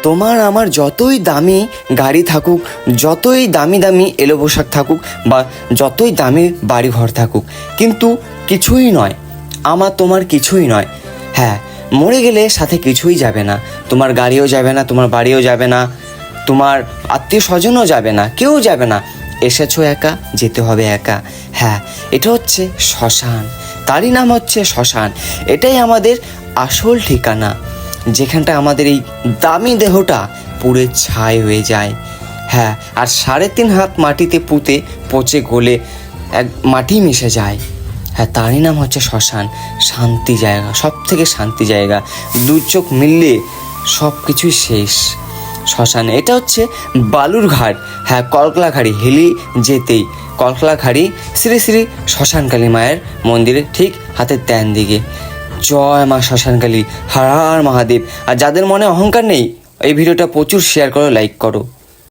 তোমার আমার যতই দামি গাড়ি থাকুক, যতই দামি দামি এলো পোশাক থাকুক, বা যতই দামি বাড়ি ঘর থাকুক, কিন্তু কিছুই নয়, আমার তোমার কিছুই নয়। হ্যাঁ, মরে গেলে সাথে কিছুই যাবে না, তোমার গাড়িও যাবে না, তোমার বাড়িও যাবে না, তোমার আত্মীয় স্বজনও যাবে না, কেউ যাবে না। এসেছো একা, যেতে হবে একা। হ্যাঁ, এটা হচ্ছে শ্মশান, তারই নাম হচ্ছে শ্মশান। এটাই আমাদের আসল ঠিকানা, যেখানটা আমাদের এই দামি দেহটা পুড়ে ছাই হয়ে যায়। হ্যাঁ, আর 3.5 হাত মাটিতে পুঁতে পচে গলে এক মাটি মিশে যায়। হ্যাঁ, তারই নাম হচ্ছে শ্মশান। শান্তি জায়গা, সব থেকে শান্তি জায়গা। দু চোখ মিললে সব কিছুই শেষ শ্মশানে। এটা হচ্ছে বালুরঘাট, হ্যাঁ কলকলাঘাড়ি, হেলি যেতেই কলকলাঘাড়ি শ্রী শ্রী শ্মশানকালী মায়ের মন্দিরে ঠিক হাতের ডান দিকে। জয় মা শ্মশানকালী, হর হর মহাদেব। আর যাদের মনে অহংকার নেই, এই ভিডিওটা প্রচুর শেয়ার করো, লাইক করো।